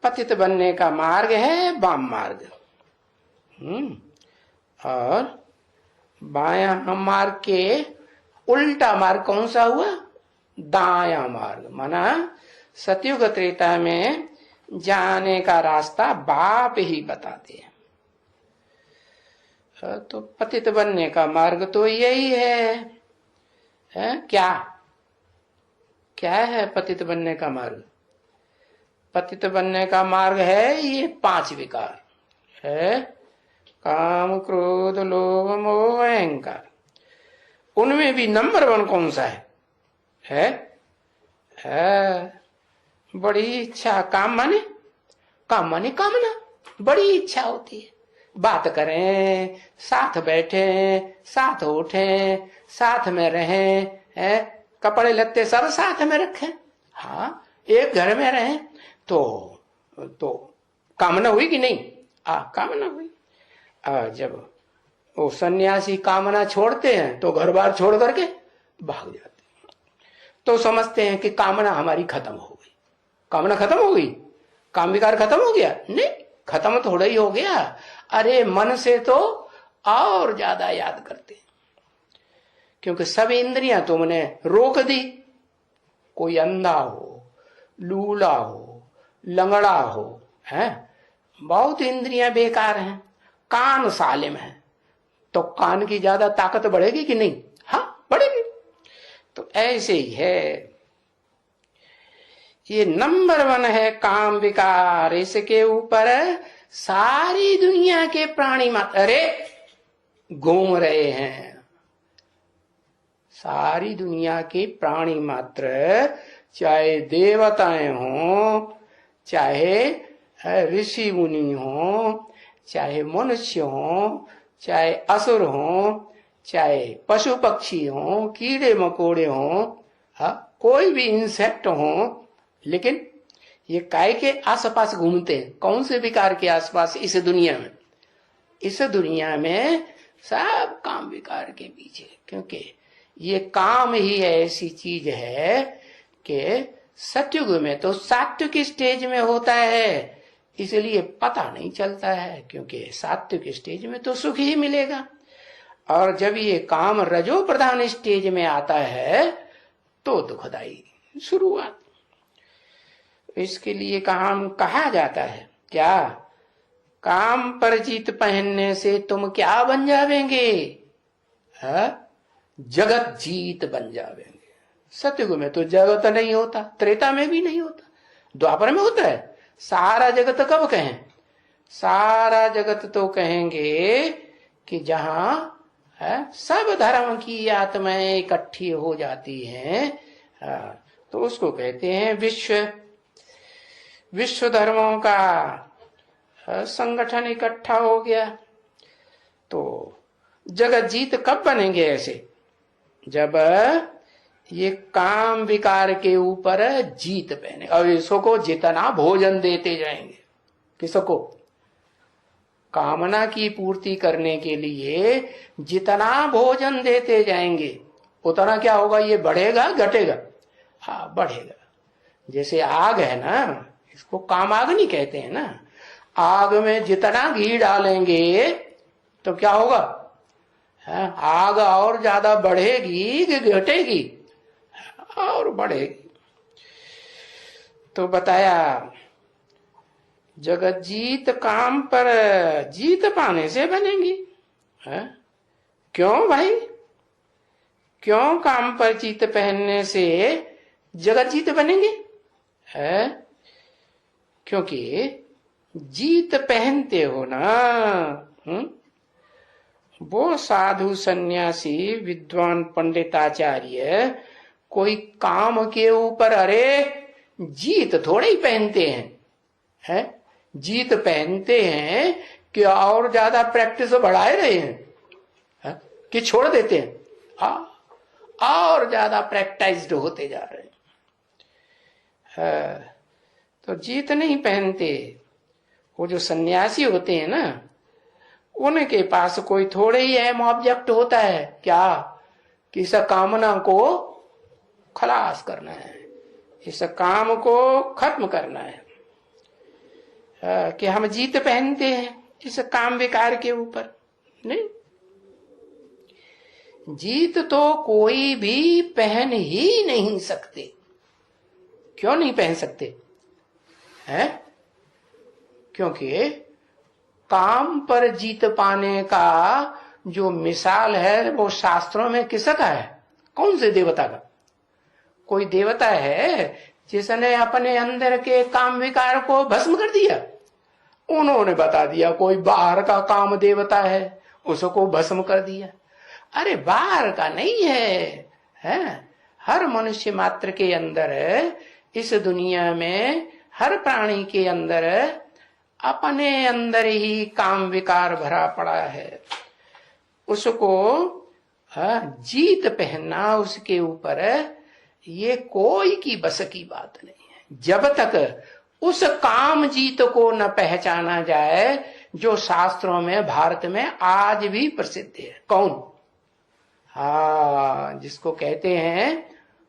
पतित बनने का मार्ग है वाम मार्ग। और बायां मार्ग के उल्टा मार्ग कौन सा हुआ? दायां मार्ग। माना सतयुग त्रेता में जाने का रास्ता बाप ही बताते हैं। तो पतित बनने का मार्ग तो यही है? क्या क्या है पतित बनने का मार्ग? पतित बनने का मार्ग है ये 5 विकार है, काम क्रोध लोभ मोह अहंकार। उनमें भी नंबर 1 कौन सा है? बड़ी इच्छा। काम माने कामना। बड़ी इच्छा होती है, बात करें, साथ बैठे, साथ उठे, साथ में रहें, कपड़े लत्ते सब साथ में रखें, हाँ एक घर में रहें, तो कामना हुई कि नहीं? कामना हुई। जब वो सन्यासी कामना छोड़ते हैं तो घर बार छोड़ करके भाग जाते हैं। तो समझते हैं कि कामना हमारी खत्म हो गई। कामना खत्म हो गई? काम विकार खत्म हो गया? नहीं, खत्म थोड़ा ही हो गया। अरे मन से तो और ज्यादा याद करते हैं, क्योंकि सब इंद्रियां तुमने रोक दी। कोई अंधा हो, लूला हो, लंगड़ा हो, है, बहुत इंद्रियां बेकार हैं। कान सालिम है तो कान की ज्यादा ताकत बढ़ेगी कि नहीं? हाँ बढ़ेगी। तो ऐसे ही है, ये नंबर 1 है काम विकार। इसके ऊपर सारी दुनिया के प्राणी मात्र अरे घूम रहे हैं। सारी दुनिया के प्राणी मात्र, चाहे देवताएं हों, चाहे ऋषि मुनि हों, चाहे मनुष्य हों, चाहे असुर हों, चाहे पशु पक्षी हों, कीड़े मकोड़े हों, कोई भी इंसेक्ट हों, लेकिन ये काय के आसपास घूमते हैं? कौन से विकार के आसपास? इस दुनिया में। इस दुनिया में सब काम विकार के पीछे, क्योंकि ये काम ही ऐसी चीज है कि सतयुग में तो सात्विक स्टेज में होता है, इसलिए पता नहीं चलता है, क्योंकि सात्विक स्टेज में तो सुख ही मिलेगा। और जब ये काम रजो प्रधान स्टेज में आता है तो दुखदाई शुरुआत। इसके लिए काम कहा जाता है क्या? काम पर जीत पहनने से तुम क्या बन जावेंगे? जगत जीत बन जावेंगे। सतयुग में तो जगत नहीं होता, त्रेता में भी नहीं होता, द्वापर में होता है। सारा जगत कब कहें? सारा जगत तो कहेंगे कि जहां सब धर्म की आत्माएं इकट्ठी हो जाती हैं, तो उसको कहते हैं विश्व धर्मों का संगठन इकट्ठा हो गया। तो जगत जीत कब बनेंगे ऐसे? जब ये काम विकार के ऊपर जीत पहने और इसको जितना भोजन देते जाएंगे। किसको? कामना की पूर्ति करने के लिए जितना भोजन देते जाएंगे उतना क्या होगा? ये बढ़ेगा घटेगा? हाँ बढ़ेगा। जैसे आग है ना, इसको काम आग नहीं कहते हैं ना। आग में जितना घी डालेंगे तो क्या होगा? आग और ज्यादा बढ़ेगी कि घटेगी? और बढ़ेगी। तो बताया जगत जीत काम पर जीत पाने से बनेगी। क्यों भाई? क्यों काम पर जीत पहनने से जगत जीत बनेंगे? क्योंकि जीत पहनते हो ना, वो साधु सन्यासी विद्वान पंडिताचार्य कोई काम के ऊपर अरे जीत थोड़े ही पहनते हैं, जीत पहनते हैं कि और ज्यादा प्रैक्टिस बढ़ाए रहे हैं, कि छोड़ देते हैं, और ज्यादा प्रैक्टिस्ड होते जा रहे हैं। तो जीत नहीं पहनते। वो जो सन्यासी होते हैं ना, उनके पास कोई थोड़े ही अहम ऑब्जेक्ट होता है, क्या? कि इस कामना को खलास करना है, इस काम को खत्म करना है। कि हम जीत पहनते हैं इस काम विकार के ऊपर। नहीं, जीत तो कोई भी पहन ही नहीं सकते। क्यों नहीं पहन सकते हैं? क्योंकि काम पर जीत पाने का जो मिसाल है वो शास्त्रों में किसका है? कौन से देवता का? कोई देवता है जिसने अपने अंदर के काम विकार को भस्म कर दिया? उन्होंने बता दिया कोई बाहर का काम देवता है, उसको भस्म कर दिया। अरे बाहर का नहीं है, हर मनुष्य मात्र के अंदर, इस दुनिया में हर प्राणी के अंदर अपने अंदर ही काम विकार भरा पड़ा है। उसको जीत पहनना उसके ऊपर, ये कोई की बस की बात नहीं है। जब तक उस काम जीत को न पहचाना जाए जो शास्त्रों में भारत में आज भी प्रसिद्ध है। कौन? जिसको कहते हैं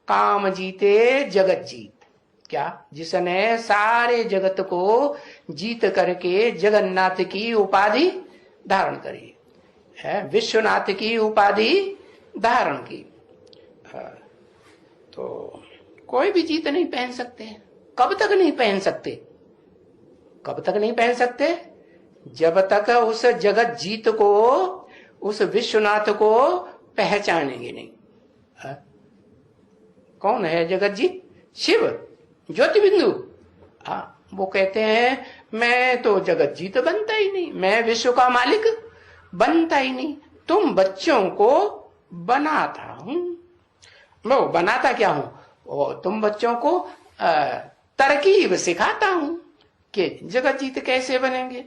काम जीते जगत जीत। क्या? जिसने सारे जगत को जीत करके जगन्नाथ की उपाधि धारण करी है, विश्वनाथ की उपाधि धारण की। तो कोई भी जीत नहीं पहन सकते। कब तक नहीं पहन सकते? कब तक नहीं पहन सकते? जब तक उस जगत जीत को, उस विश्वनाथ को पहचानेंगे नहीं। कौन है जगत जीत? शिव, ज्योति बिंदु। वो कहते हैं मैं तो जगत जीत बनता ही नहीं, मैं विश्व का मालिक बनता ही नहीं। तुम बच्चों को बनाता हूं। मैं बनाता क्या हूं? तुम बच्चों को तरकीब सिखाता हूं कि जगत जीत कैसे बनेंगे।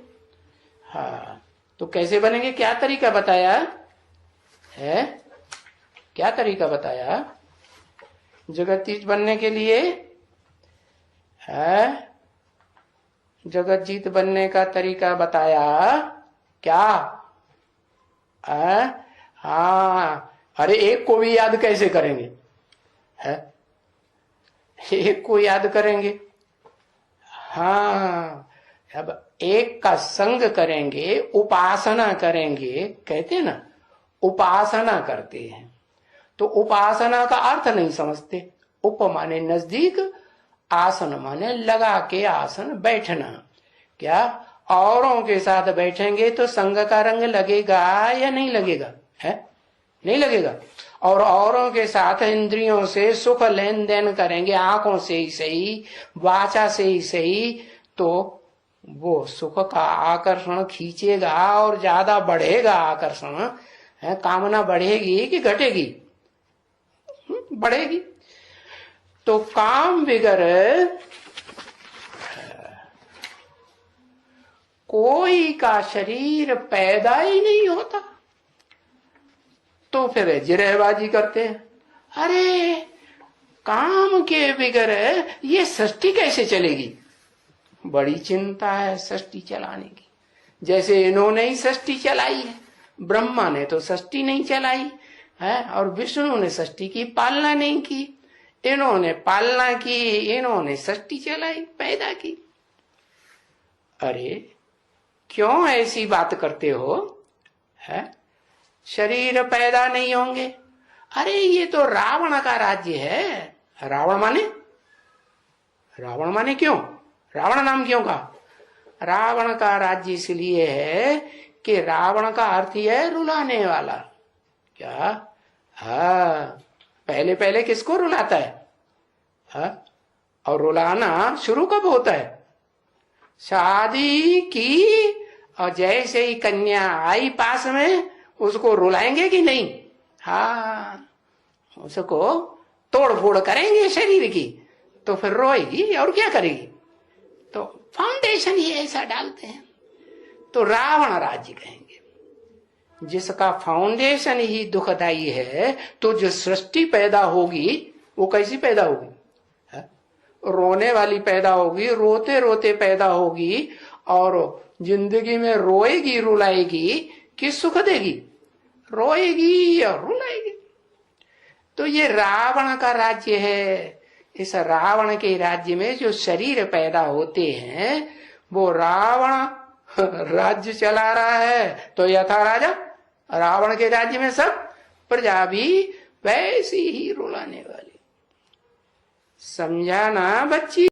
तो कैसे बनेंगे? क्या तरीका बताया है? क्या तरीका बताया जगत जीत बनने के लिए? जगत जीत बनने का तरीका बताया क्या? अरे एक को भी याद कैसे करेंगे? एक को याद करेंगे? अब एक का संग करेंगे, उपासना करेंगे। कहते हैं ना, उपासना करते हैं तो उपासना का अर्थ नहीं समझते। उप माने नजदीक, आसन माने लगा के आसन बैठना। क्या औरों के साथ बैठेंगे तो संग का रंग लगेगा या नहीं लगेगा? नहीं लगेगा। और औरों के साथ इंद्रियों से सुख लेन देन करेंगे, आंखों से ही सही, वाचा से ही सही, तो वो सुख का आकर्षण खींचेगा और ज्यादा बढ़ेगा आकर्षण। कामना बढ़ेगी कि घटेगी? बढ़ेगी। तो काम बिगर कोई का शरीर पैदा ही नहीं होता। तो फिर जिरहबाजी करते हैं। अरे काम के बिगर ये सृष्टि कैसे चलेगी? बड़ी चिंता है सृष्टि चलाने की। जैसे इन्होंने ही सृष्टि चलाई है, ब्रह्मा ने तो सृष्टि नहीं चलाई है, और विष्णु ने सृष्टि की पालना नहीं की। इन्होंने पालना की, इन्होंने सृष्टि चलाई, पैदा की। अरे क्यों ऐसी बात करते हो? शरीर पैदा नहीं होंगे? अरे ये तो रावण का राज्य है। रावण माने क्यों? रावण नाम क्यों का? रावण का राज्य इसलिए है कि रावण का अर्थ ही है रुलाने वाला। क्या? पहले पहले किसको रुलाता है? और रुलाना शुरू कब होता है? शादी की और जैसे ही कन्या आई पास में उसको रुलाएंगे कि नहीं? उसको तोड़ फोड़ करेंगे शरीर की, तो फिर रोएगी और क्या करेगी? तो फाउंडेशन ही ऐसा डालते हैं। तो रावण राज्य कहेंगे जिसका फाउंडेशन ही दुखदाई है। तो जो सृष्टि पैदा होगी वो कैसी पैदा होगी? रोने वाली पैदा होगी, रोते रोते पैदा होगी, और जिंदगी में रोएगी रुलाएगी कि सुख देगी? रोएगी और रुलाएगी। तो ये रावण का राज्य है। इस रावण के राज्य में जो शरीर पैदा होते हैं वो रावण राज्य चला रहा है तो यथा राजा, रावण के राज्य में सब प्रजा भी वैसी ही रुलाने वाली। समझा ना बच्ची?